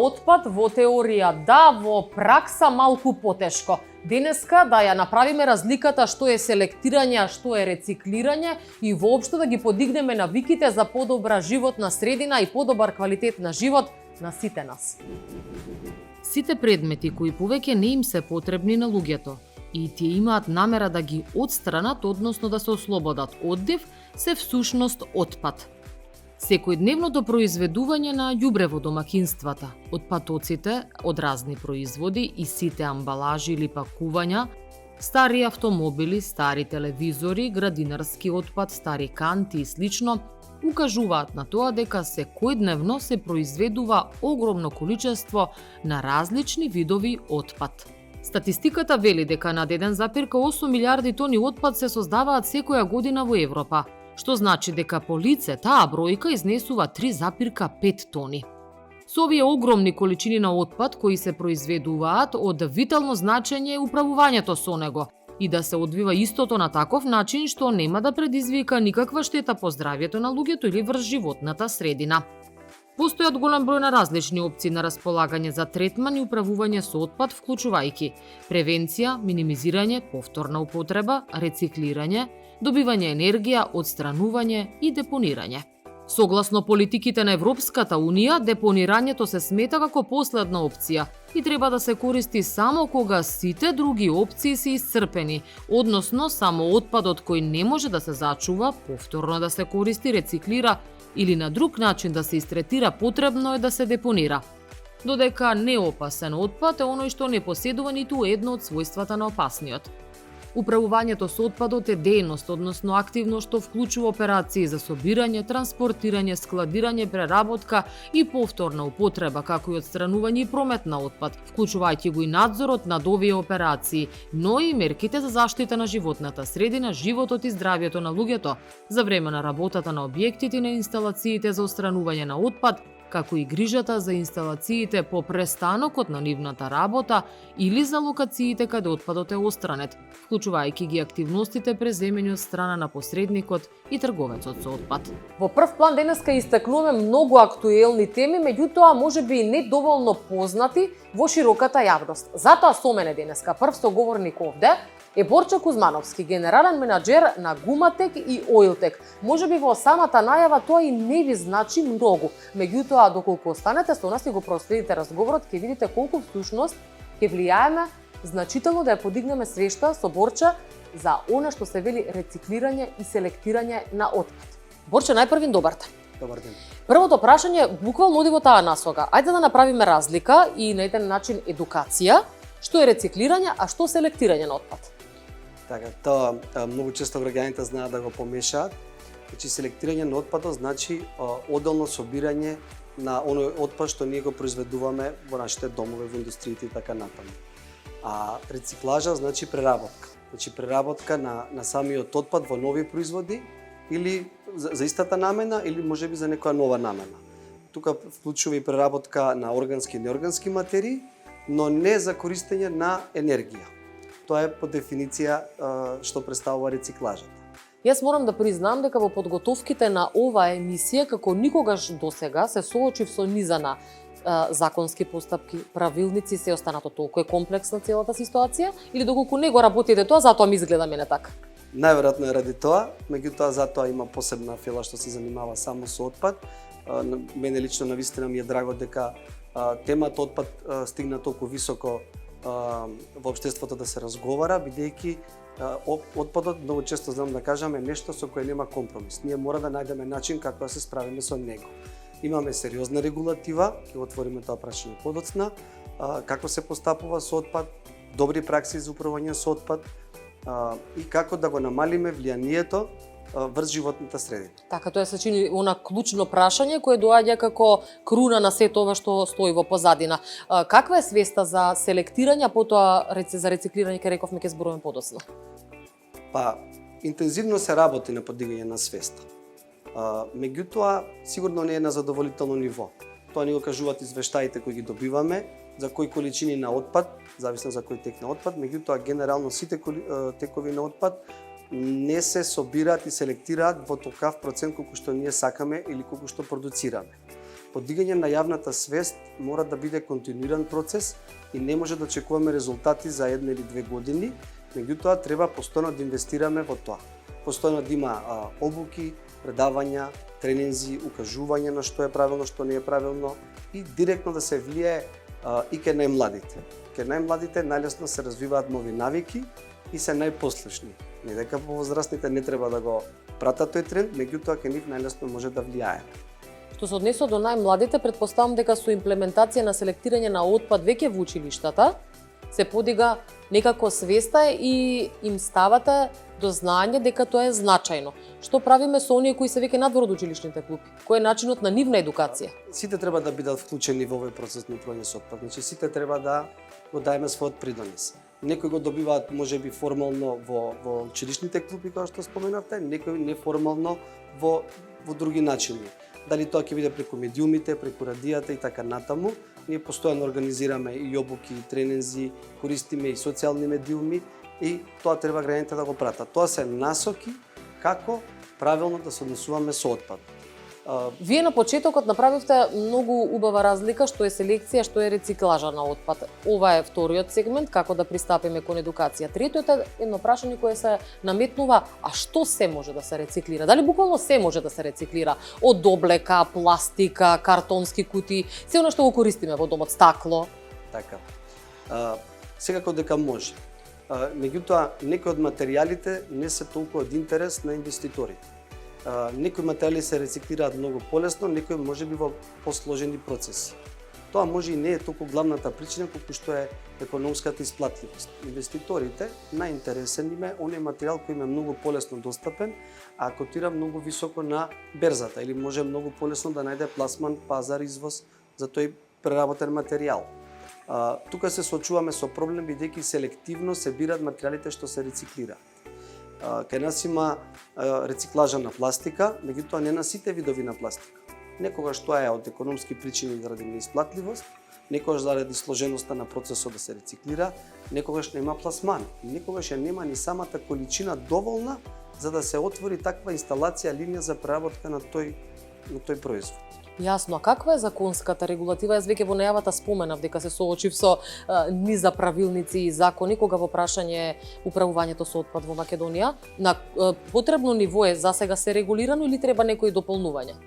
отпад во теорија да, во пракса малку потешко. Денеска да ја направиме разликата што е селектирање, а што е рециклирање и воопшто да ги подигнеме навиките за подобра животна средина и подобар квалитет на живот на сите нас. Сите предмети кои повеќе не им се потребни на луѓето и тие имаат намера да ги отстранат, односно да се ослободат од див, се всушност отпад. Секојдневното произведување на ѓубре во домакинствата, отпадоците од разни производи и сите амбалажи или пакувања, стари автомобили, стари телевизори, градинарски отпад, стари канти и слично, укажуваат на тоа дека секојдневно се произведува огромно количество на различни видови отпад. Статистиката вели дека над 1,8 милиарди тони отпад се создаваат секоја година во Европа, што значи дека по лице таа бројка изнесува 3,5 тони. Со овие огромни количини на отпад кои се произведуваат, од витално значење е управувањето со него и да се одвива истото на таков начин што нема да предизвика никаква штета по здравјето на луѓето или врз животната средина. Постојат голем број на различни опции на располагање за третман и управување со отпад, вклучувајќи превенција, минимизирање, повторна употреба, рециклирање, добивање енергија, отстранување и депонирање. Согласно политиките на Европската Унија, депонирањето се смета како последна опција и треба да се користи само кога сите други опции се исцрпени, односно само отпадот кој не може да се зачува, повторно да се користи, рециклира или на друг начин да се истретира, потребно е да се депонира. Додека неопасен отпад е оној што не поседува ниту едно од својствата на опасниот. Управувањето со отпадот е дејност, односно активно што вклучува операции за собирање, транспортирање, складирање, преработка и повторна употреба, како и отстранување и промет на отпад, вклучувајќи го и надзорот над овие операции, но и мерките за заштита на животната средина, животот и здравјето на луѓето за време на работата на објектите на инсталациите за отстранување на отпад, како и грижата за инсталациите по престанокот на нивната работа или за локациите каде отпадот е отстранет, вклучувајќи ги активностите преземени од страна на посредникот и трговецот со отпад. Во прв план денеска истакнуваме многу актуелни теми, меѓутоа можеби и не доволно познати во широката јавност. Затоа со мене денеска прв соговорник овде е Борчо Кузмановски, генерален менаџер на Гуматек и Оилтек. Можеби во самата најава тоа и не ви значи многу, меѓутоа доколку останете со нас и го проследите разговорот, ќе видите колку всушност ќе влијаеме значително да ја подигнеме свешта со Борча за она што се вели рециклирање и селектирање на отпад. Борче, најпрвин добар ден. Добар ден. Првото прашање буквално оди во таа насока. Ајде да направиме разлика и на еден начин едукација, што е рециклирање, а што селектирање на отпад. Така, тоа многу често граѓаните знаат да го помешаат. Значи селектирање на отпадот значи одделно собирање на оној отпад што ние го произведуваме во нашите домови, во индустриите и така натаму. А рециклажа значи преработка. Значи преработка на самиот отпад во нови производи или за истата намена или можеби за некоја нова намена. Тука вклучува и преработка на органски и неоргански материи, но не за користење на енергија. Тоа е по дефиниција што представува рециклажата. Јас морам да признам дека во подготовките на оваа емисија, како никогаш досега, се соочив со низа на законски постапки, правилници, се останато толку е комплексна целата ситуација, или доколку не го работите тоа, затоа ми изгледа мене така? Најверојатно е ради тоа, меѓутоа затоа има посебна фила што се занимава само со отпад. Мене лично навистина ми е драго дека темата отпад стигна толку високо во општеството да се разговара, бидејќи отпадот многу често знам да кажам е нешто со кое нема компромис. Ние мора да најдеме начин како да се справиме со него. Имаме сериозна регулатива, ќе отвориме тоа прашање подоцна, како се постапува со отпад, добри пракси за управување со отпад и како да го намалиме влијанието врз животната средина. Така, тоа се чини она клучно прашање кое доаѓа како круна на сето ова што стои во позадина. Каква е свеста за селектирање, потоа за рециклирање, ке рековме, ке зборуваме подоцна? Па, интензивно се работи на подигање на свеста. Меѓутоа, сигурно не е на задоволително ниво. Тоа ни го кажуваат извештаите кои ги добиваме, за кои количини на отпад, зависно за кој тек на отпад, меѓутоа генерално сите текови на отпад не се собираат и селектираат во такав процент колку што ние сакаме или колку што продуцираме. Подигање на јавната свест мора да биде континуиран процес и не може да очекуваме резултати за 1 или 2 години, меѓутоа треба постојано да инвестираме во тоа. Постојано да има обуки, предавања, тренинзи, укажување на што е правилно, што не е правилно и директно да се влијае и кај најмладите. Кај најмладите најлесно се развиваат нови навики и се најпослушни. Не дека повозрастните не треба да го пратат тој тренд, меѓутоа кај нив најлесно може да влијае. Што се однесува до најмладите, претпоставам дека со имплементација на селектирање на отпад веќе во училиштата се подига некако свеста и им ставате до знаење дека тоа е значајно. Што правиме со оние кои се веќе надвор од училишните клупи? Кој е начинот на нивна едукација? Сите треба да бидат вклучени во овој процес на управување со отпад. Значи сите треба да го даеме својот придонес. Некои го добиваат можеби формално во училишните клупи, како што споменавте, некои неформално во други начини. Дали тоа ќе биде преку медиумите, преку радијата и така натаму. Ние постојано организираме и обуки, и тренинзи, користиме и социјални медиуми и тоа треба граѓаните да го пратат. Тоа се насоки како правилно да се однесуваме со отпад. Вие на почетокот направивте многу убава разлика што е селекција, што е рециклажа на отпад. Ова е вториот сегмент, како да пристапиме кон едукација. Третиот е едно прашање кое се наметнува, а што се може да се рециклира? Дали буквално се може да се рециклира? Од облека, пластика, картонски кутии, се она што го користиме во домот, стакло? Така. Секако дека може. Меѓутоа, некои од материјалите не се толку од интерес на инвеститорите. Некои материјали се рециклираат многу полесно, некои можеби во посложени процеси. Тоа може и не е толку главната причина колку што е економската исплатливост. Инвеститорите најинтересен им е оној материјал кој им е многу полесно достапен, а котира многу високо на берзата или може многу полесно да најде пласман, пазар, извоз за тој преработен материјал. Тука се соочуваме со проблем бидејќи селективно се бираат материјалите што се рециклираат. Кај нас има рециклажа на пластика, меѓутоа не на сите видови на пластика. Некогаш тоа е од економски причини заради неисплатливост, некогаш заради сложеноста на процесот да се рециклира, некогаш нема пласман, некогаш ја нема ни самата количина доволна за да се отвори таква инсталација, линија за преработка на тој производ. Јасно, а каква е законската регулатива? Јас веќе во најавата споменав дека се соочив со низа правилници и закони кога во прашање управувањето со отпад во Македонија. На потребно ниво е засега се регулирано или треба некои дополнувања?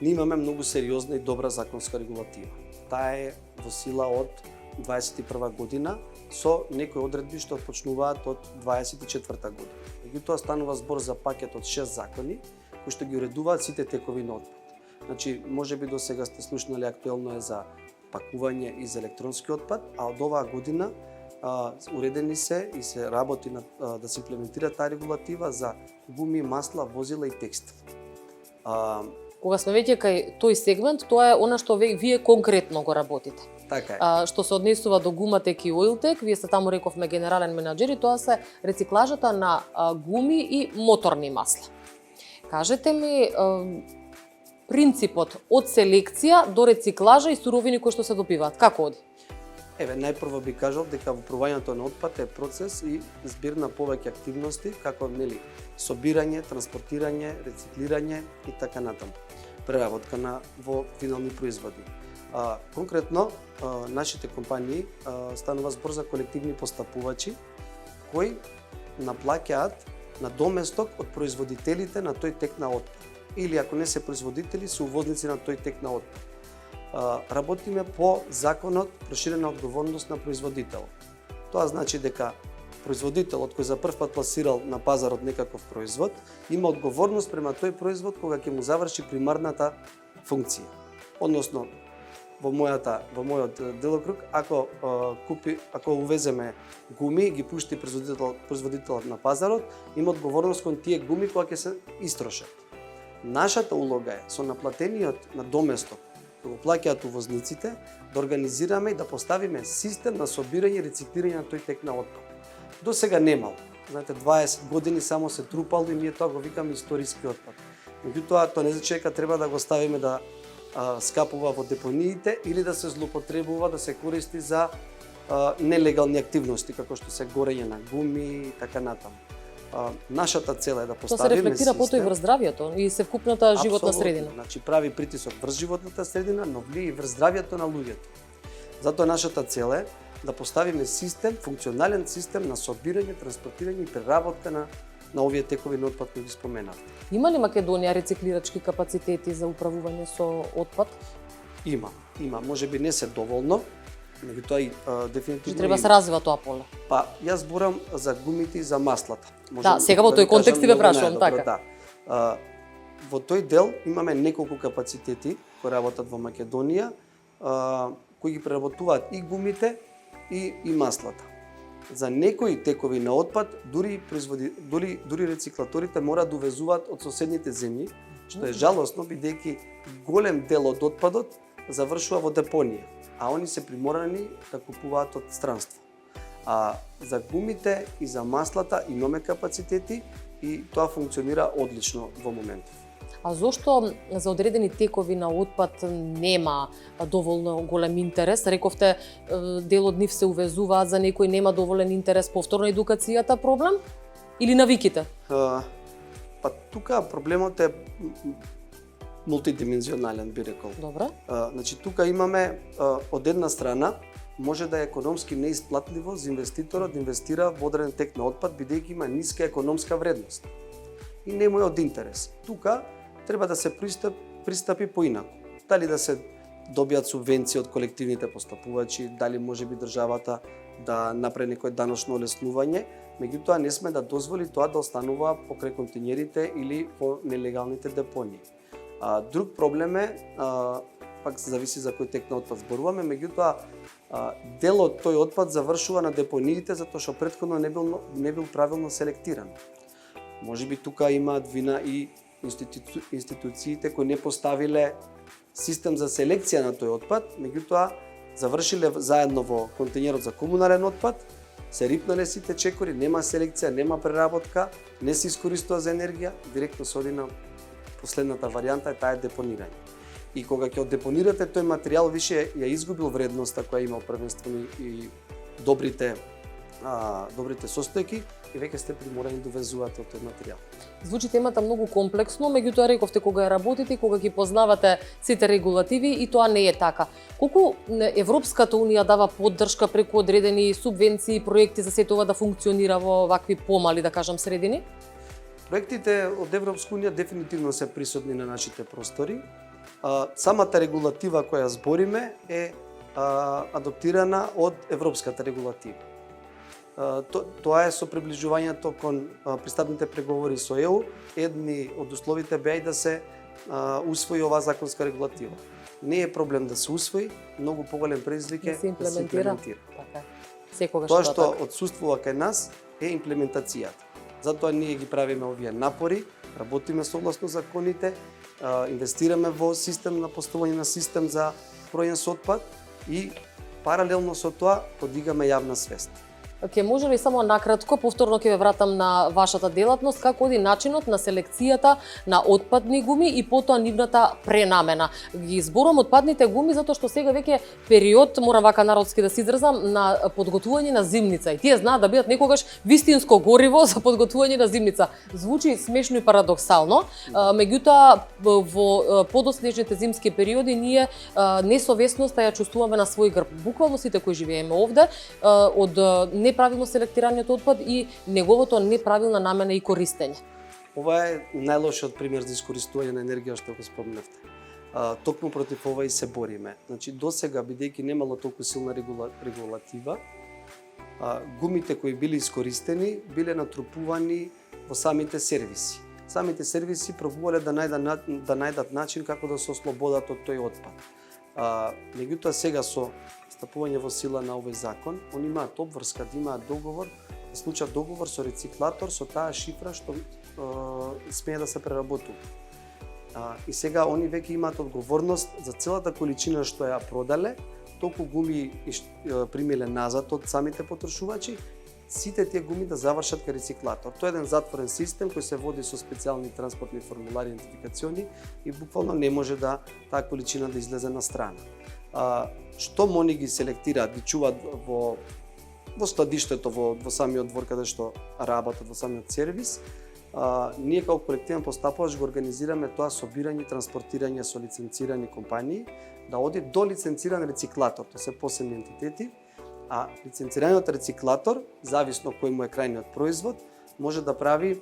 Ние имаме многу сериозна и добра законска регулатива. Таа е во сила од 21 година со некои одредби што почнуваат од 24 година. Меѓутоа станува збор за пакет од 6 закони кои што ги уредуваат сите текови на отпад. Значи, можеби до сега сте слушнали, актуелно е за пакување и за електронски отпад, а од оваа година уредени се и се работи на да се имплементира таа регулатива за гуми, масла, возила и текстил. Кога сме веќе кај тој сегмент, тоа е она што вие конкретно го работите. Така е. Што се однесува до Гуматек и Оилтек, вие сте таму рековме генерален менаџер и тоа се рециклажата на гуми и моторни масла. Кажете ми, принципот од селекција до рециклажа и суровини кои што се добиваат, како оди? Еве, најпрво би кажал дека управувањето на отпад е процес и збир на повеќе активности, како собирање, транспортирање, рециклирање и така натаму. Преработка во финални производи. Конкретно, нашите компании станува збор за колективни постапувачи кои наплаќаат на доместок од производителите на тој тек на отпад. Или ако не се производители, се увозници на тој тек на отпад. Работиме по законот проширена одговорност на производителот. Тоа значи дека производителот кој за прв пат пласирал на пазарот некаков производ, има одговорност према тој производ кога ќе му заврши примарната функција. Односно, во мојот делокруг, ако увеземе гуми, ги пушти производителот на пазарот, има одговорност кон тие гуми кога ќе се истрошат. Нашата улога е со наплатениот на доместок, да го плаќаат увозниците, да организираме и да поставиме систем на собирање и рециклирање на тој тек на отпад. До сега немало. Знаете, 20 години само се трупало и ние тоа го викаме историски отпад. Меѓутоа, тоа не значи дека треба да го ставиме да скапува во депониите или да се злоупотребува, да се користи за нелегални активности, како што се горење на гуми и така натаму. Нашата цел е да Тоа се поставиме рефлектира потоа и врз здравјето и се вкупната животна Апсолутно. средина. Значи прави притисок врз животната средина, но влие и врз здравјето на луѓето. Затоа нашата цел е да поставиме систем, функционален систем на собирање, транспортирање и преработка на овие текови на отпад кои ги споменавте. Има ли Македонија рециклирачки капацитети за управување со отпад? Има. Можеби не се доволно, меѓутоа и дефинитивно Треба има. се развива тоа поле. Па, јас зборам за гумите и за маслата. Да, сега во тој ви контекст ти кажам ве прашувам, многу најдобро, така. Да. Во тој дел имаме неколку капацитети кои работат во Македонија, кои ги преработуваат и гумите и маслата. За некои текови на отпад, дури рециклаторите мора да увезуваат од соседните земји, што е жалосно, бидејќи голем дел од отпадот завршува во депонија, а они се приморани да купуваат од странство. За гумите и за маслата имаме капацитети и тоа функционира одлично во моментов. А зошто за одредени текови на отпад нема доволно голем интерес? Рековте, дел од нив се увезуваат, за некои нема доволен интерес. Повторно едукацијата проблем или навиките? Па тука проблемот е мултидимензионален, би рекол. Добре. Значи тука имаме од една страна може да е економски неисплатливо за инвеститорот да инвестира во одреден тек на отпад бидејќи има ниска економска вредност. И не му е од интерес. Тука треба да се пристапи поинаку. Дали да се добијат субвенции од колективните постапувачи, дали можеби државата да направи некој даночно олеснување, меѓутоа не сме да дозволи тоа да останува покрај континерите или по нелегалните депонии. Друг проблем е, пак се зависи за кој тек на отпад зборуваме, меѓутоа дел од тој отпад завршува на депониите затоа што претходно не бил правилно селектиран. Можеби тука имаат вина и институциите кои не поставиле систем за селекција на тој отпад, меѓутоа завршиле заедно во контейнерот за комунален отпад, се рипнале сите чекори, нема селекција, нема преработка, не се искористува за енергија, директно се оди на последната варијанта е таа депонирање. И кога ќе оддепонирате тој материјал, више ја изгубил вредноста која има првенствено и добрите состојки и веќе сте приморани да увезувате од тој материјал. Звучи темата многу комплексно, меѓутоа рековте кога ја работите, кога ги познавате сите регулативи и тоа не е така. Колку Европската унија дава поддршка преку одредени субвенции, проекти за сето ова да функционира во вакви помали, да кажам, средини? Проектите од Европска унија дефинитивно се присутни на нашите простори. Самата регулатива која збориме е адаптирана од европската регулатива. Тоа е со приближувањето кон пристапните преговори со ЕУ. Едни од условите беа и да се усвои оваа законска регулатива. Не е проблем да се усвои, многу поголем предизвик е да се имплементира. Така. Секогаш Тоа што отсуствува кај нас е имплементацијата. Затоа ние ги правиме овие напори, работиме согласно законите, инвестираме во систем на поставување на систем за управување со отпад и паралелно со тоа подигаме јавна свест. Ке може ли само накратко, повторно ќе ве вратам на вашата делатност, како оди начинот на селекцијата на отпадни гуми и потоа нивната пренамена? Ги зборувам отпадните гуми затоа што сега веќе период, морам вака народски да се изразам, на подготвување на зимница. И тие знаат да бидат некогаш вистинско гориво за подготвување на зимница. Звучи смешно и парадоксално, меѓутоа во подоснежните зимски периоди ние несовесноста ја чувствуваме на свој грб. Буквално сите кои живееме овде од неправилно селектираниот отпад и неговото неправилна намена и користење. Ова е најлошиот пример за искористување на енергија што го спомнавте. Токму против ова и се бориме. Значи досега бидејќи немало толку силна регулатива, гумите кои биле искористени биле натрупувани во самите сервиси. Самите сервиси пробувале да најдат начин како да се ослободат од тој отпад. Меѓутоа сега со стапување во сила на овој закон, они имаат обврска да имаат договор, да случат договор со рециклатор со таа шифра што смее да се преработува. И сега они веќе имаат одговорност за целата количина што ја продале, толку гуми примиле назад од самите потрошувачи, сите тие гуми да завршат кај рециклатор. Тоа е еден затворен систем кој се води со специјални транспортни формулари идентификациони и буквално не може да таа количина да излезе на страна. Што они ги селектираат, ги чуваат во во складиштето, во самиот двор каде што работат, во самиот сервис. Ние како колективен постапувач го организираме тоа собирање, транспортирање со лиценцирани компании, да оди до лиценциран рециклатор, тоа се посебни ентитети, а лиценцираниот рециклатор, зависно кој му е крајниот производ, може да прави,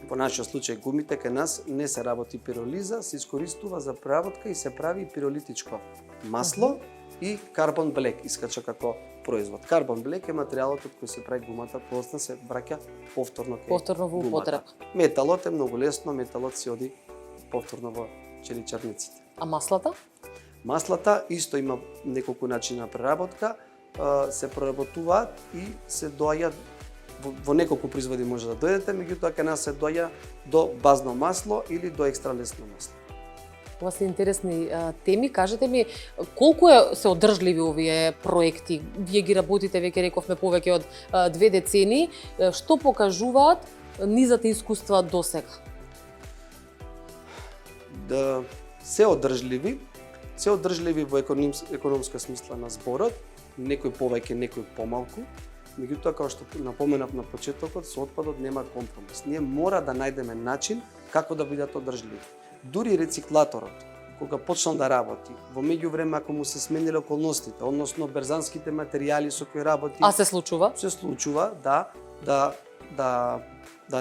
во нашиот случај гумите кај нас не се работи пиролиза, се искористува за преработка и се прави пиролитичко масло и карбон блек искача како производ. Карбон блек е материјалот од кој се прави гумата, после се враќа повторно во употреба. Металот е многу лесно, металот се оди повторно во челичарниците. А маслата? Маслата исто има неколку начини на преработка, се преработуваат и се доаѓа во неколку производи може да дојдете, меѓутоа кај нас се доаѓа до базно масло или до екстра лесно масло. Ова се интересни теми. Кажете ми, колку се одржливи овие проекти? Вие ги работите, веќе рековме, повеќе од 2 децении. Што покажуваат низата искуства досега? Да се одржливи во економска смисла на зборот, некој повеќе, некој помалку. Меѓутоа, како што напоменав на почетокот, со отпадот нема компромис. Ние мора да најдеме начин како да бидат одржливи. Дури рециклаторот, кога почнал да работи, во меѓувреме ако му се смениле околностите, односно берзанските материјали со кои работи, А се случува? Се случува, да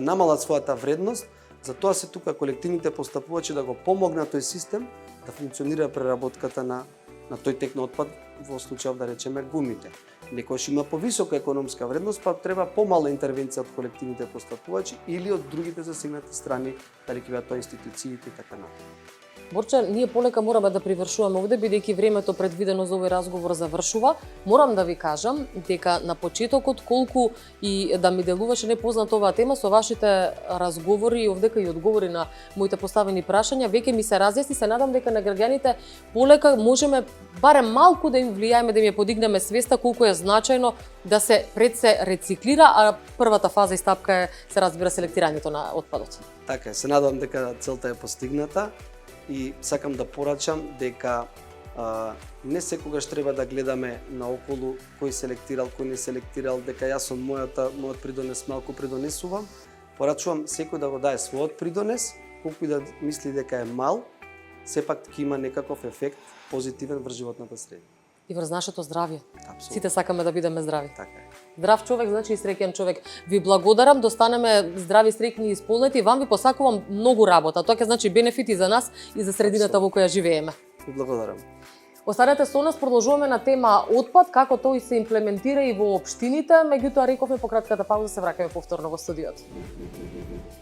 намалат својата вредност. Затоа се тука колективните постапувачи да го помогнат тој систем да функционира преработката на тој тек на отпад, во случајов да речеме гумите. Некојаш има повисока економска вредност, па треба помала интервенција од колективните постапувачи или од другите засегнати страни, дали ќе бидат тоа институциите и така натаму. Борче, ние полека мораме да привршуваме овде, бидејќи времето предвидено за овој разговор завршува. Морам да ви кажам дека на почетокот, колку и да ми делуваше непозната оваа тема, со вашите разговори и овдека и одговори на моите поставени прашања, веќе ми се разјасни. Се надам дека на граѓаните полека можеме барем малку да им влијаеме, да им ја подигнеме свеста колку е значајно да се рециклира, а првата фаза и стапка е, се разбира, селектирањето на отпадот. Така е, се надам дека целта е постигната. И сакам да порачам дека не секогаш треба да гледаме наоколу кој селектирал, кој не селектирал, дека јас со мојот придонес малку придонесувам. Порачувам секој да го даде својот придонес, колку и да мисли дека е мал, сепак ќе има некаков ефект позитивен врз животната средина. И врз нашето здравје. Апсолутно. Сите сакаме да бидеме здрави. Така е. Здрав човек значи и среќен човек. Ви благодарам, достанеме здрави, среќни и исполнети. Вам ви посакувам многу работа. Тоа ќе значи бенефити за нас и за средината во која живееме. Ви благодарам. Останете со нас, продолжуваме на тема отпад, како тој се имплементира и во општините, меѓутоа рековме по кратката пауза се враќаме повторно во студиото.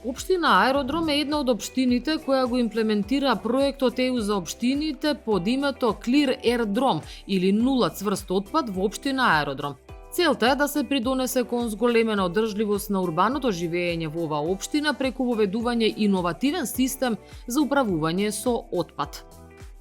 Општина Аеродром е една од општините која го имплементира проектот ЕУ за општините под името Clear Air Drom или нула цврст отпад во општина Аеродром. Целта е да се придонесе кон зголемена одржливост на урбаното живење во оваа општина преку воведување иновативен систем за управување со отпад.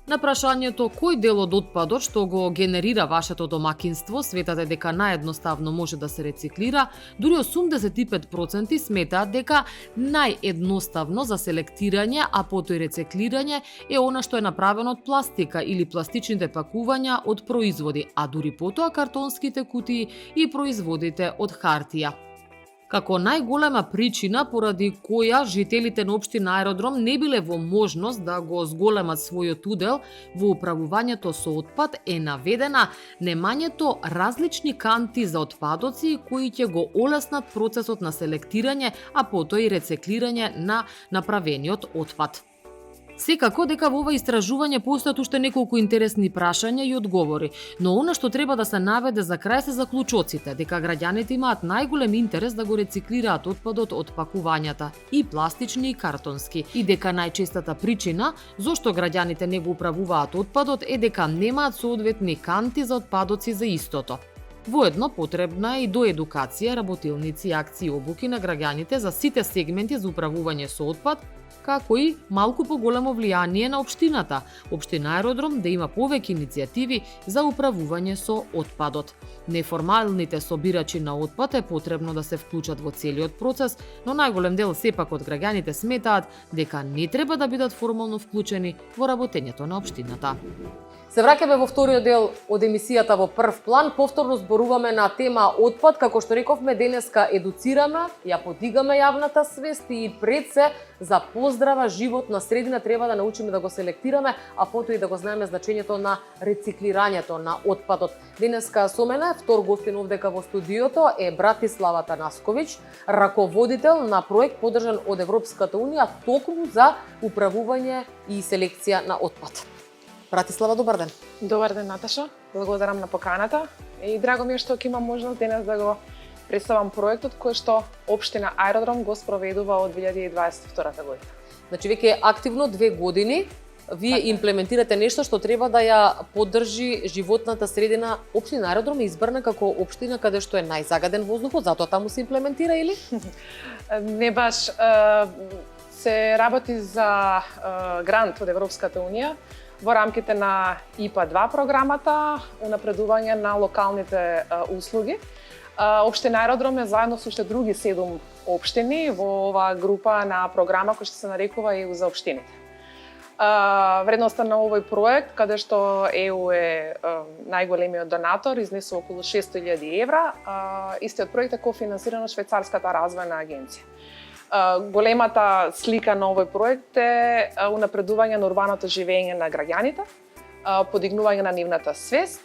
На прашањето кој дел од отпадот што го генерира вашето домакинство светате дека наједноставно може да се рециклира, дури 85% сметаат дека наједноставно за селектирање, а потоа и рециклирање е она што е направено од пластика или пластичните пакувања од производи, а дури потоа картонските кутии и производите од хартија. Како најголема причина поради која жителите на општина Аеродром не биле во можност да го зголемат својот удел во управувањето со отпад е наведена немањето различни канти за отпадоци кои ќе го олеснат процесот на селектирање, а потоа и рециклирање на направениот отпад. Секако дека во ова истражување постојат уште неколку интересни прашања и одговори, но она што треба да се наведе за крај се заклучоците, дека граѓаните имаат најголем интерес да го рециклираат отпадот од пакувањата, и пластични и картонски, и дека најчестата причина зошто граѓаните не го управуваат отпадот е дека немаат соодветни канти за отпадоци за истото. Воедно потребна е и доедукација, работилници, акции и обуки на граѓаните за сите сегменти за управување со отпад, како и малку поголемо влијание на општината. Општина Аеродром да има повеќе иницијативи за управување со отпадот. Неформалните собирачи на отпад е потребно да се вклучат во целиот процес, но најголем дел сепак од граѓаните сметаат дека не треба да бидат формално вклучени во работењето на општината. Се враќаме во вториот дел од емисијата во прв план. Повторно зборуваме на тема отпад. Како што рековме, денеска едуцираме, ја подигаме јавната свест и пред се за поздрава животна средина треба да научиме да го селектираме, а потоа и да го знаеме значењето на рециклирањето на отпадот. Денеска со мене, втор гостин овдека во студиото е Братислава Танасковиќ, раководител на проект поддржан од Европската унија токму за управување и селекција на отпад. Братислава, добар ден. Добар ден, Наташа. Благодарам на поканата и драго ми е што ќе имам можност денес да го представам проектот кој што општина Аеродром го спроведува од 2022 година. Значи веќе активно 2 години вие имплементирате нешто што треба да ја поддржи животната средина. Општина Аеродром е избрана како општина каде што е најзагаден воздухот, затоа таму се имплементира или? Не баш, се работи за грант од Европската унија во рамките на ИПА-2 програмата, унапредување на локалните услуги. Општина Аеродром е заедно со уште други 7 општини во оваа група на програма која што се нарекува ЕУ за општините. Вредноста на овој проект, каде што ЕУ е најголемиот донатор, изнесува околу 600.000 евра. Истиот проект е кофинансиран од Швајцарската развојна агенција. Големата слика на овој проект е унапредување на урбаното живење на граѓаните, подигнување на нивната свест,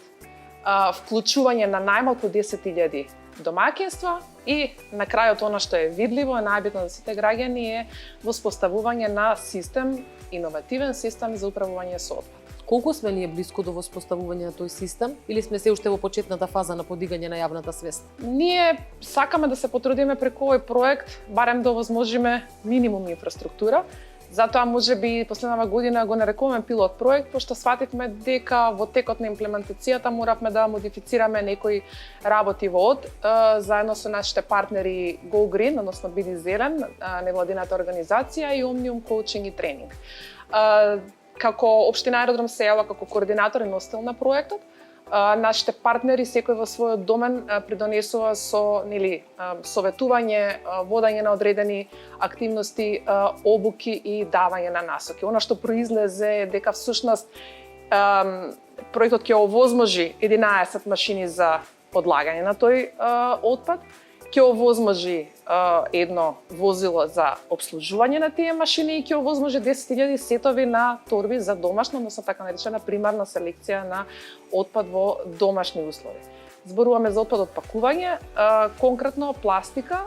вклучување на најмалку 10.000 домаќинства и на крајот она што е видливо и најбитно за сите граѓани е воспоставување на систем, иновативен систем за управување со отпад. Колку сме ние блиску до воспоставување на тој систем или сме се уште во почетната фаза на подигање на јавната свест? Ние сакаме да се потрудиме преку овој проект барем да овозможиме минимум инфраструктура. Затоа можеби последнава година го нарекуваме пилот проект, пошто свативме дека во текот на имплементацијата моравме да модифицираме некои работи во ОД, заедно со нашите партнери Go Green, односно Биди Зелен, невладината организација и Omnium Coaching и Тренинг. Како општина Аеродром се јава како координатор и носител на проектот. Нашите партнери секој во својот домен придонесува со советување, водење на одредени активности, обуки и давање на насоки. Она што произлезе е дека всушност проектот ќе овозможи 11 машини за одлагање на тој отпад, ќе овозможи едно возило за обслужување на тие машини и ќе овозможи 10.000 сетови на торби за домашна, односно така наречена примарна селекција на отпад во домашни услови. Зборуваме за отпад од пакување, конкретно пластика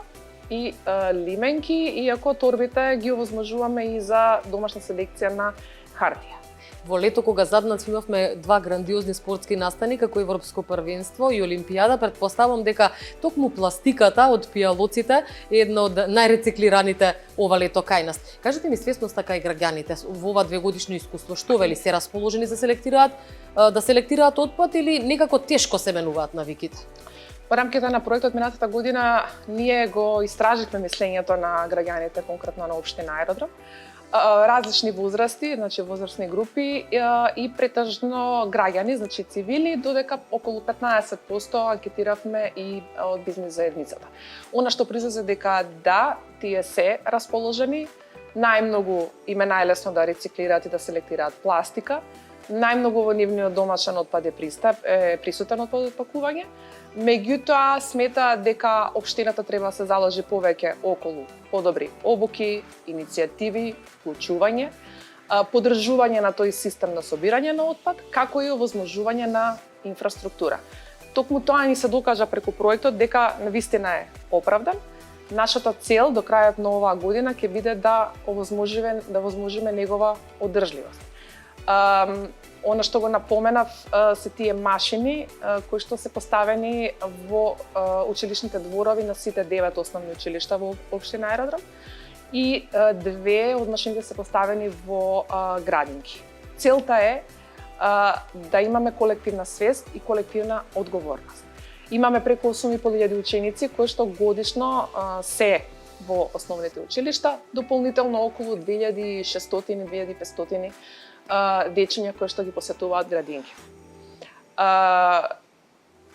и лименки, иако торбите ги овозможуваме и за домашна селекција на хартија. Во лето кога заднаци имавме 2 грандиозни спортски настани како Европско првенство и Олимпијада, претпоставам дека токму пластиката од пијалоците е една од најрециклираните ова лето кај нас. Кажете ми свесноста кај граѓаните во ова 2-годишно искуство, што вели, се расположени за да селектираат отпад или некако тешко се менуваат навиките? Во рамките на проектот минатата година ние го истраживме мислењето на граѓаните, конкретно на општина Аеродром. Различни возрасти, значи возрастни групи и претежно граѓани, значи цивили, додека околу 15% анкетиравме и од бизнес заедницата. Она што произлезе дека да, тие се расположени, најмногу им е најлесно да рециклираат и да селектираат пластика, најмногу во нивниот домашен отпад е присутен отпад од пакување. Меѓутоа смета дека општината треба да се заложи повеќе околу подобри обуки, иницијативи, вклучување, поддржување на тој систем на собирање на отпад, како и овозможување на инфраструктура. Токму тоа ни се докажа преку проектот дека навистина е оправдан. Нашата цел до крајот на оваа година ќе биде да овозможиме негова одржливост. Она што го напоменав се тие машини кои што се поставени во училишните дворови на сите 9 основни училишта во општина Аеродром и 2 од машините се поставени во градинки. Целта е да имаме колективна свест и колективна одговорност. Имаме преку 8.500 ученици кои што годишно се во основните училишта, дополнително околу 2600-2500 дечиња кои што ги посетуваат градинки.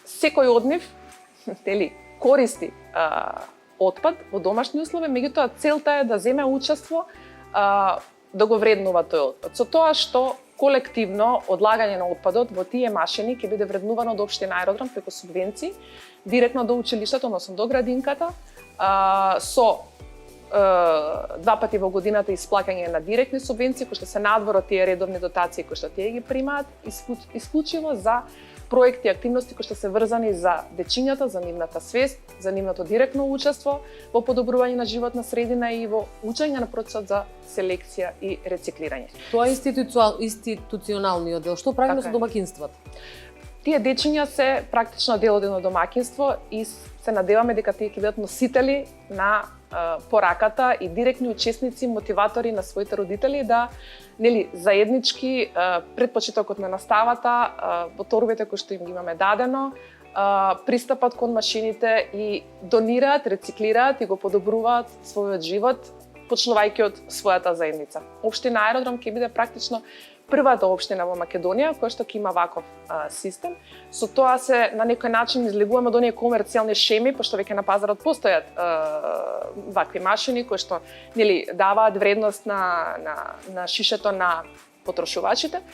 Секој од нив користи отпад во домашни услови, меѓутоа целта е да земе учество да го вреднува тој отпад. Со тоа што колективно одлагање на отпадот во тие машини ќе биде вреднувано од општина Аеродром преку субвенции директно до училиштето, односно до градинката, со 2 пати во годината исплаќање на директни субвенции кои што се надвор од тие редовни дотации кои што тие ги примаат, исклучиво за проекти и активности кои што се врзани за дечињата, за нивната свест, за нивното директно учество во подобрување на животна средина и во учење на процесот за селекција и рециклирање. Тоа е институционалниот дел. Што правиме со домакинствата? Тие дечиња се практично дел од едно домакинство и се надеваме дека тие ќе бидат носители на пораката и директни учесници, мотиватори на своите родители да заеднички пред почетокот на наставата, во торбите кои што им ги имаме дадено, пристапат кон машините и донираат, рециклираат и го подобруваат својот живот, почнувајќи од својата заедница. Општина Аеродром ќе биде практично првата општина во Македонија која што ќе има ваков систем. Со тоа се на некој начин излегуваме од оние комерцијални шеми, пошто веќе на пазарот постојат вакви машини кои што даваат вредност на шишето на потрошувачите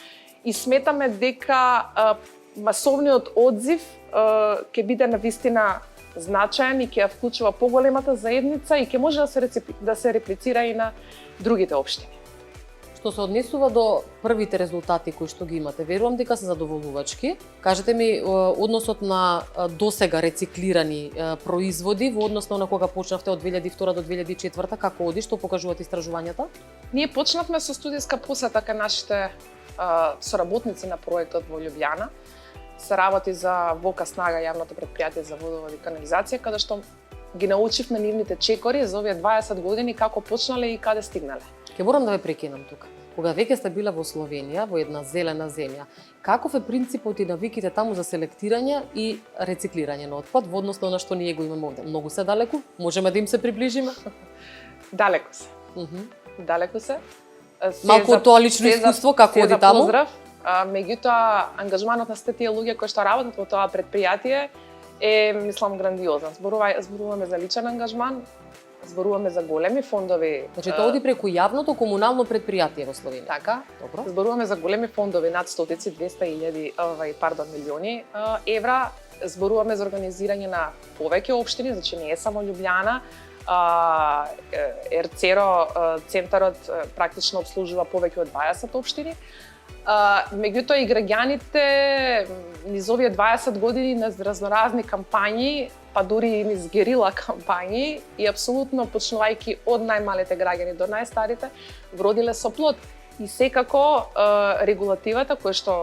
и сметаме дека масовниот одзив ќе биде навистина значаен и ќе ја вклучува поголемата заедница и ќе може да се реплицира и на другите општини. Што се однесува до првите резултати кои што ги имате, верувам дека се задоволувачки. Кажете ми односот на досега рециклирани производи во однос на кога почнавте од 2002 до 2004, како оди, што покажуваат истражувањата? Ние почнавме со студиска посета кај нашите соработници на проектот во Љубљана. Се работи за ВОКА Снага, јавното предпријатие за водовод и канализација, каде што ги научивме нивните чекори за овие 20 години како почнале и каде стигнале. Ќе морам да ве прекинам тука. Кога веќе сте била во Словенија, во една зелена земја, каков е принципот и навиките таму за селектирање и рециклирање на отпад во однос на она што ние го имаме овде? Многу се далеку? Можеме да им се приближиме? Далеку се. Далеку се. Малку тоа лично искуство, како оди таму? Поздрав. Меѓутоа, ангажманот на сите тие луѓе кои што работат во тоа предпријатие е, мислам, грандиозен. Зборуваме за личен ангажман, зборуваме за големи фондови. Значи тоа оди преку јавното комунално предпријатие во Словенија. Така. Добро. Зборуваме за големи фондови над 200.000 милиони евра. Зборуваме за организирање на повеќе општини, значи не е само Љубљана. РЦЕРО центарот практично обслужува повеќе од 20 општини. Меѓутоа и граѓаните низ овие 20 години на разноразни кампањи, па дури и низ герила кампањи и апсолутно почнувајќи од најмалите граѓани до најстарите, вродиле со плод. И секако регулативата која што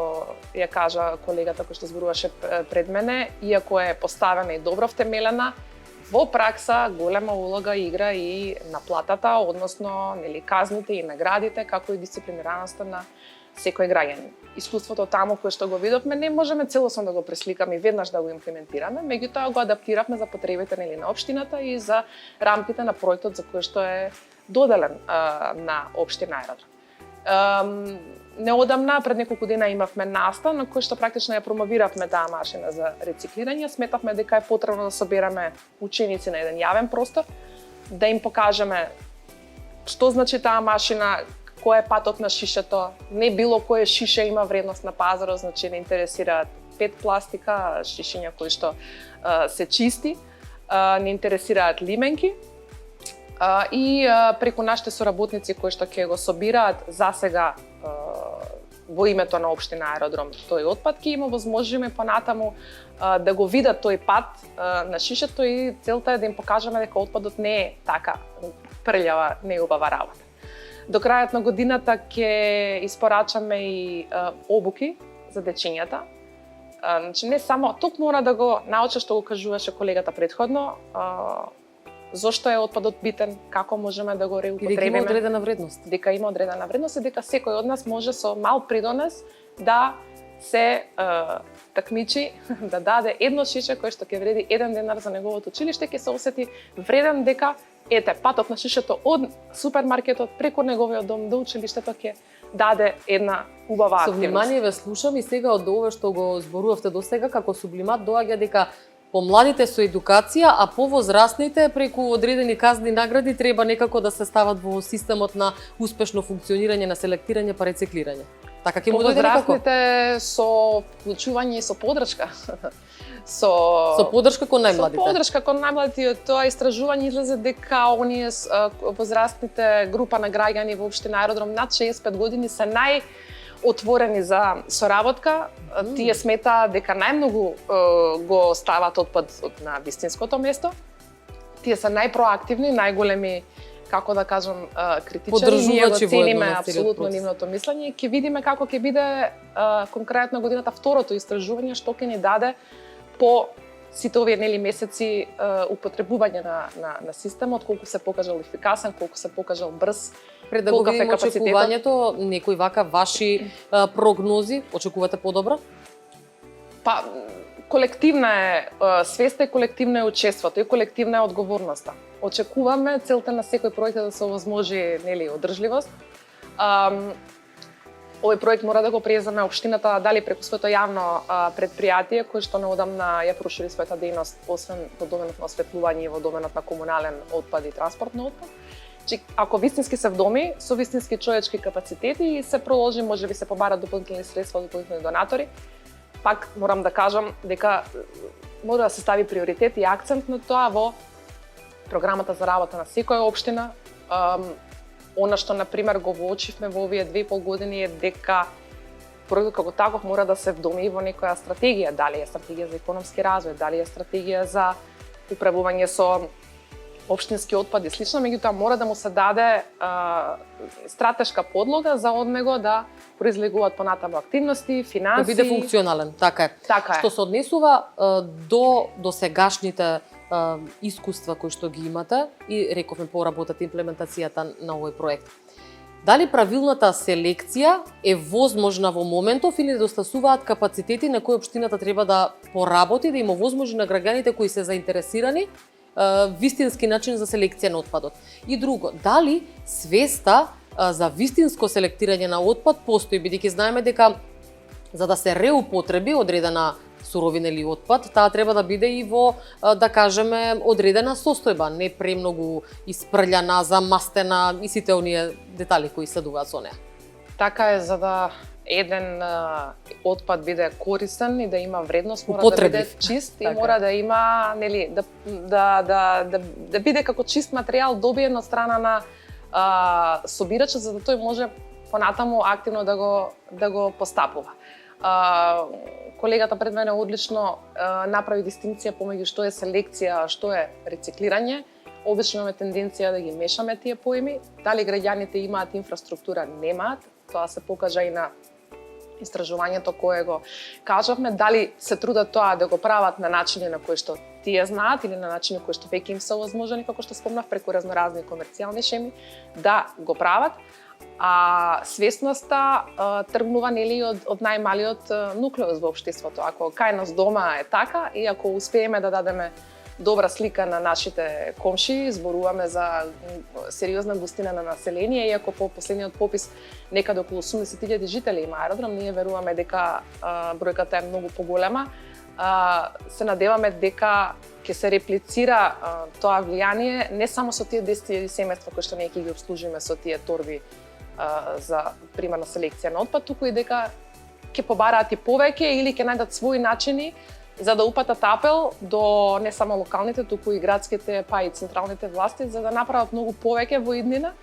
ја кажа колегата кој што зборуваше пред мене, иако е поставена и добро втемелена, во пракса голема улога игра и наплатата, односно казните и наградите, како и дисциплинираноста на секој граѓанин. Искуството таму кое што го видовме не можеме целосно да го пресликаме и веднаш да го имплементираме, меѓутоа го адаптиравме за потребите на општината и за рамките на проектот за кој што е доделен на општина Аеродром. Неодамна, пред неколку дена имавме настан на кој што практично ја промовиравме таа машина за рециклирање. Сметавме дека е потребно да собераме ученици на еден јавен простор, да им покажеме што значи таа машина, кој е патот на шишето, не било кое шише има вредност на пазарот, значи не интересираат пет пластика, шишиња кои што се чисти, не интересираат лименки. И преку нашите соработници кои што ќе го собираат засега во името на општина Аеродром тој отпад, ќе има возможиме понатаму да го видат тој пат на шишето и целта е да им покажеме дека отпадот не е така прљава, неубава работа. До крајот на годината ќе испорачаме и обуки за дечињата. Значи не само тук мора да го научи што го кажуваше колегата претходно, зошто е отпадот битен, како можеме да го реупотребиме. Дека има одредена вредност. Дека има одредена вредност и дека секој од нас може со мал придонес да се такмичи да даде едно шише кое што ќе вреди 1 денар за неговото училиште, ќе се осети вреден дека ете патот на шишето од супермаркетот преку неговиот дом до училиштето ќе даде една убава Со активност. внимание ве слушам и сега од ова што го зборувавте до сега како сублимат доаѓа дека помладите со едукација, а повозрастните преку одредени казни награди треба некако да се стават во системот на успешно функционирање на селектирање па рециклирање. Така ќе му дојде некако. Повозрастните со вклучување и со поддршка. Со поддршка кон најмладите. Со поддршка кон најмладите, тоа истражување излезе дека оние возрастните група на граѓани во општина Аеродром над 65 години се отворени за соработка. Тие сметаат дека најмногу го стават отпад на вистинското место. Тие се најпроактивни, најголеми, како да кажам, критичари. Ние го цениме апсолутно нивното мислење. Ќе видиме како ќе биде конкретно годината второто истражување што ќе ни даде по сите овие месеци употребување на системот, колку се покажал ефикасен, колку се покажал брз. Пред да го видиме очекувањето, некои вака ваши прогнози, очекувате подобро? Па, колективна е свеста и колективно е учеството и колективна е одговорноста. Очекуваме целта на секој проект да се овозможи, нели, одржливост. Овој проект мора да го преземе општината дали преку своето јавно предпријатие кое што неодамна ја прошири својата дејност освен во доменот на осветлување и во доменот на комунален отпад и транспортен отпад. Ако вистински се вдоми со вистински човечки капацитети и се проложи, можеби се побарат дополнителни средства од дополнителни донатори, пак морам да кажам дека мора да се стави приоритет и акцент на тоа во програмата за работа на секоја општина. Она што, например, го воочивме во овие 2,5 години е дека проектот како таков мора да се вдоми во некоја стратегија, дали е стратегија за економски развој, дали е стратегија за управување со општински отпад и слично, меѓутоа мора да му се даде стратешка подлога за од него да произлегуваат понатаму активности, финанси. Да биде функционален, така е. Така е. Што се однесува до сегашните искуства кои што ги имате и рековме поработата имплементацијата на овој проект. Дали правилната селекција е возможна во моментов или недостасуваат капацитети на кои општината треба да поработи, да им овозможи на граѓаните кои се заинтересирани вистински начин за селекција на отпадот? И друго, дали свеста за вистинско селектирање на отпад постои, бидејќи знаеме дека за да се реупотреби одредена суровина или отпад, таа треба да биде и во, да кажеме, одредена состојба, не премногу испрљана, замастена и сите оние детали кои следуваат со неа. Така е, за да еден отпад биде корисен и да има вредност, мора употребив, да биде чист и така мора да има, нели, да биде како чист материјал добиен од страна на собирачот, за да тој може понатаму активно да го постапува. Колегата пред мене одлично направи дистинција помеѓу што е селекција, а што е рециклирање. Обично имаме тенденција да ги мешаме тие поими. Дали граѓаните имаат инфраструктура, немаат. Тоа се покажа и на истражувањето кое го кажавме. Дали се трудат тоа да го прават на начини на кои што тие знаат или на начини кои што веќе им се овозможени, како што спомнав, преку разноразни комерцијални шеми, да го прават. А свесноста тргнува, нели, од најмалиот нуклеус во општеството. Ако кај нас дома е така и ако успееме да дадеме добра слика на нашите комши, зборуваме за сериозна густина на население, иако по последниот попис некаде околу 80.000 жители има Аеродром, ние веруваме дека бројката е многу поголема. Се надеваме дека ќе се реплицира тоа влијание не само со тие 10.000 семејства кои што ние ќе ги обслужиме со тие торби за примерна селекција на отпад, туку и дека ќе побараат и повеќе или ќе најдат своји начини за да упатат апел до не само локалните, туку и градските, па и централните власти, за да направат многу повеќе во иднина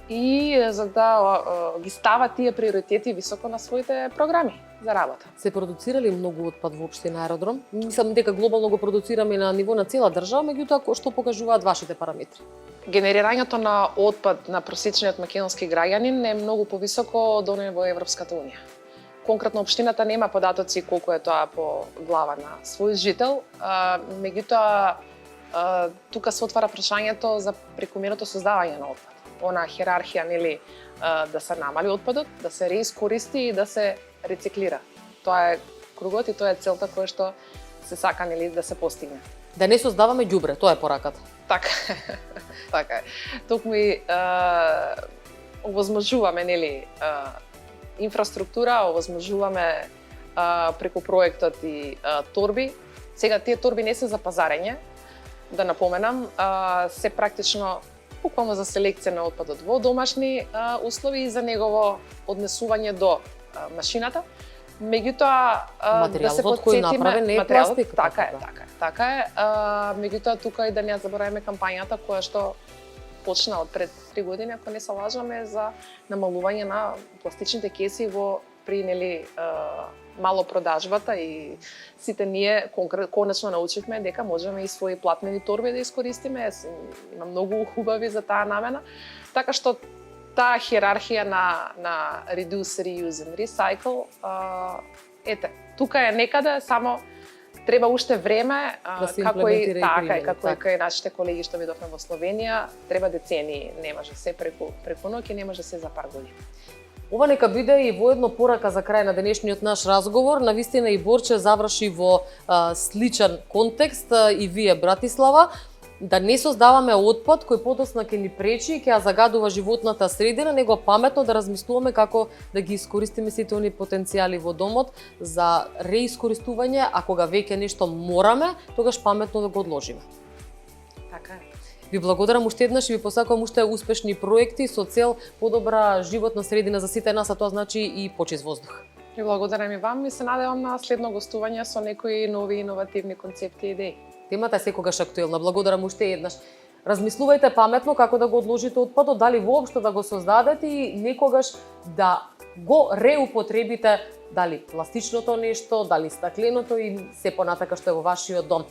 и за да ги стават тие приоритети високо на своите програми за работа. Се продуцирали многу отпад во општина Аеродром? Мислам дека глобално го продуцираме на ниво на цела држава, меѓутоа што покажуваат вашите параметри? Генерирањето на отпад на просечниот македонски граѓанин е многу повисоко од оној во Европската унија. Конкретно општината нема податоци колку е тоа по глава на свој жител, меѓутоа тука се отвара прашањето за прекомерното создавање на отпад. Она хиерархија, нели, да се намали отпадот, да се реискористи и да се рециклира. Тоа е кругот и тоа е целта која што се сака нели да се постигне. Да не создаваме ѓубре, тоа е пораката. Така. Така е. Токму и овозможуваме нели инфраструктура, овозможуваме преку проектот и торби. Сега тие торби не се за пазарење, да напоменам, се практично буквално за селекција на отпадот во домашни услови и за негово однесување до машината. Меѓутоа да се Материјалот кој направен не е пластик. Така е. Меѓутоа тука и да не забораваме кампањата која што почна од пред 3 години, ако не се лажаме, за намалување на пластичните кеси во при нели малопродажбата и сите ние конечно научивме дека можеме и своји платнени торби да искористиме. Има многу хубави за таа намена. Така што таа хиерархија на reduce, reuse and recycle, ете, тука е некаде, само треба уште време, да се како и така. нашите колеги што видовме во Словенија, треба децении, не може се преку ноќ и не може се за пар години. Ова нека биде и воедно порака за крај на денешниот наш разговор. Навистина и Борче заврши во сличен контекст и вие, Братислава, да не создаваме отпад кој подоцна ќе ни пречи и ќе ја загадува животната средина, него паметно да размислуваме како да ги искористиме сите они потенцијали во домот за реискористување, а кога веќе нешто мораме, тогаш паметно да го одложиме. Така е. Ви благодарам уште еднаш и ви посакувам уште успешни проекти со цел подобра животна средина за сите нас, а тоа значи и почист воздух. Ви благодарам и вам и се надевам на следно гостување со некои нови иновативни концепти и идеи. Темата е секогаш актуелна. Благодарам уште еднаш. Размислувајте паметно како да го одложите отпадот, дали воопшто да го создадете и некогаш да го реупотребите, дали пластичното нешто, дали стакленото и се понатака што е во вашиот дом.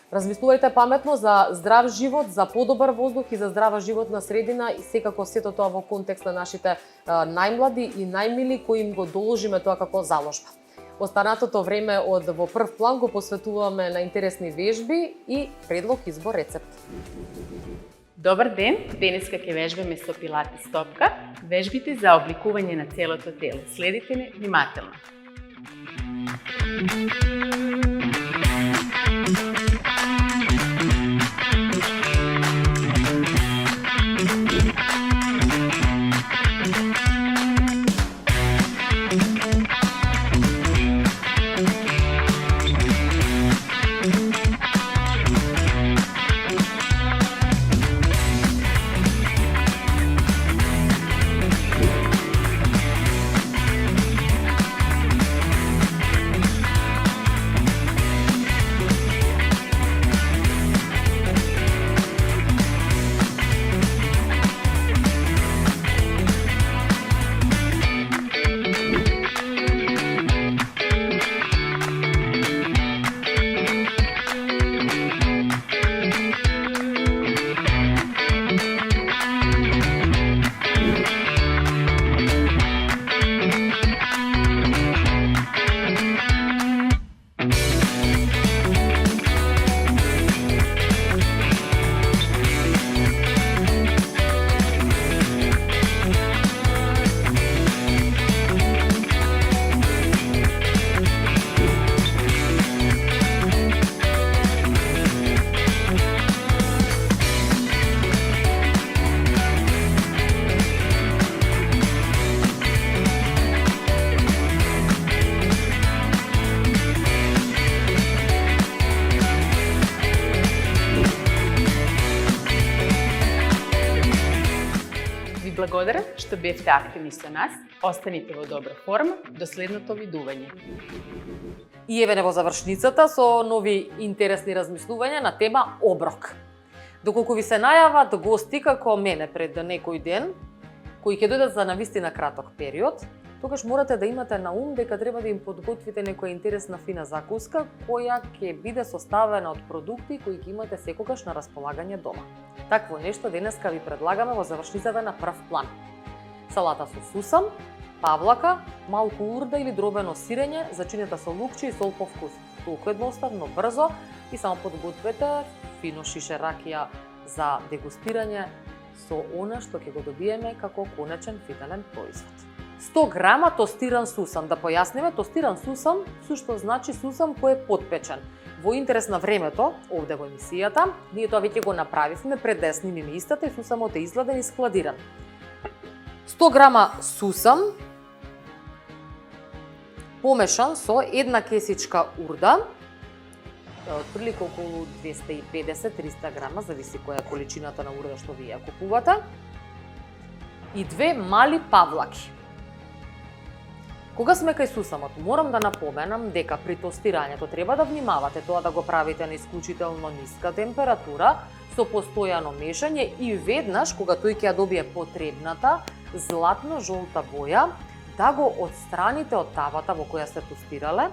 Размислувајте паметно за здрав живот, за подобар воздух и за здрава животна средина и секако сето тоа во контекст на нашите најмлади и најмили кои им го доложиме тоа како заложба. Останатото време од во прв план го посветуваме на интересни вежби и предлог, избор, рецепт. Добар ден, денеска ќе вежбаме со пилатес топка, вежбите за обликување на целото тело. Следите не внимателно. Благодарам што бевте активни со нас. Останите во добра форма до следното видување. И еве не во завршницата со нови интересни размислувања на тема оброк. Доколку ви се најават гости како мене пред некој ден, кои ќе дојдат за навистина краток период, тогаш морате да имате на ум дека треба да им подготвите некоја интересна фина закуска која ќе биде составена од продукти кои ќе имате секогаш на располагање дома. Такво нешто денеска ви предлагаме во завршницата на прв план. Салата со сусам, павлака, малку урда или дробено сирење, зачинета со лукче и сол по вкус. Толку едноставно, брзо и само подгответе фино шише ракија за дегустирање со она што ќе го добиеме како конечен финален производ. 100 грама тостиран сусам. Да појасниме, тостиран сусам сушто значи сусам кој е потпечен. Во интерес на времето, овде во емисијата, ние тоа веќе го направивме пред да ја снимиме истата и сусамот е изгладен и складиран. 100 грама сусам помешан со една кесичка урда, отприлика околу 250-300 грама, зависи која е количината на урда што вие ја купувате, и 2 мали павлаки. Кога сме кај сусамот, морам да напоменам дека при тостирањето треба да внимавате тоа да го правите на исклучително ниска температура, со постојано мешање и веднаш, кога тој ќе ја добие потребната златно-жолта боја, да го отстраните од тавата во која сте тостирале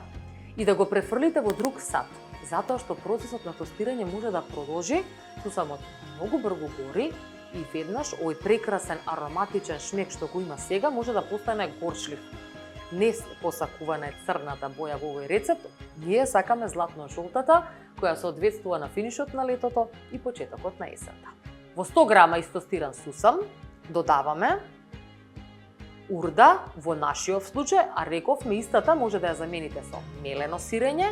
и да го префрлите во друг сат, затоа што процесот на тостирање може да продолжи, сусамот многу брзо гори и веднаш овој прекрасен ароматичен шмек што го има сега може да постане горчлив. Не посакувана е црната боја во овој рецепт, ние сакаме златно-жолтата, која соодветствува на финишот на летото и почетокот на есента. Во 100 грама истостиран сусам додаваме урда во нашиот случај, а рековме истата може да ја замените со мелено сирење,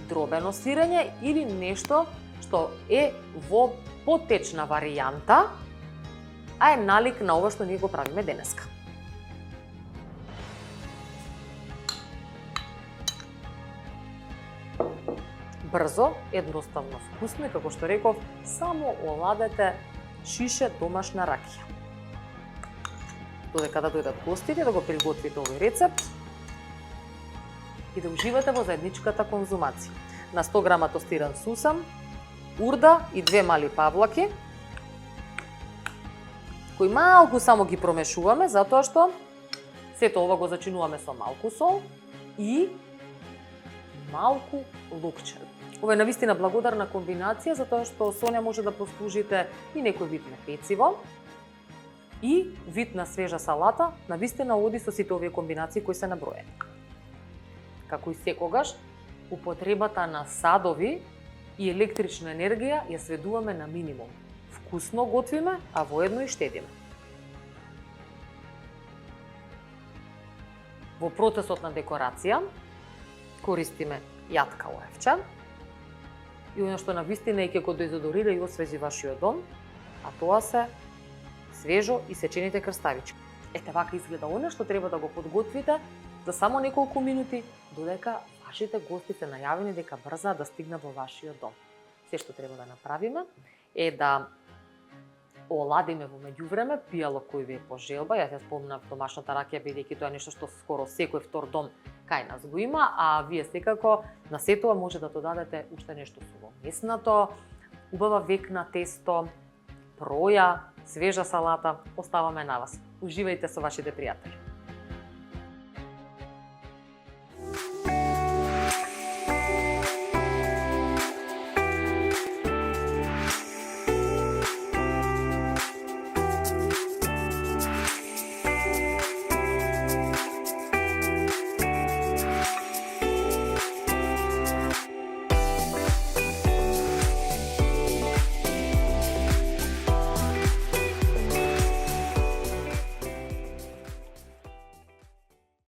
дробено сирење или нешто што е во потечна варијанта, а е налик на ова што ние го правиме денеска. Брзо, едноставно вкусно и како што реков, само оладете шише домашна ракија. Додека да дојдат гостите, да го приготвите овој рецепт и да уживате во заедничката конзумација. На 100 грама тостиран сусам, урда и 2 мали павлаки, кои малку само ги промешуваме, затоа што сето ова го зачинуваме со малку сол и малку лукче. Ова е навистина благодарна комбинација, затоа што со неа може да послужите и некој вид на пециво и вид на свежа салата, навистина оди со сите овие комбинации кои се наброени. Како и секогаш, употребата на садови и електрична енергија ја сведуваме на минимум. Вкусно готвиме, а воедно и штедиме. Во процесот на декорација користиме јатка оревче и оно што навистина ќе го дезодорира и освежи вашиот дом, а тоа се свежо исечените крставички. Ете вака изгледа оно што треба да го подготвите за само неколку минути, додека вашите гости се најавени дека брзаат да стигнат во вашиот дом. Се што треба да направиме е да оладиме во меѓувреме пијалок кој ви е по желба. Јас ја спомнав домашната ракија, бидејќи тоа е нешто што скоро секој втор дом кај нас го има, а вие секако на сетова може да додадете уште нешто сувомеснато, убава векна тесто, проја, свежа салата, оставаме на вас. Уживајте со вашите пријатели.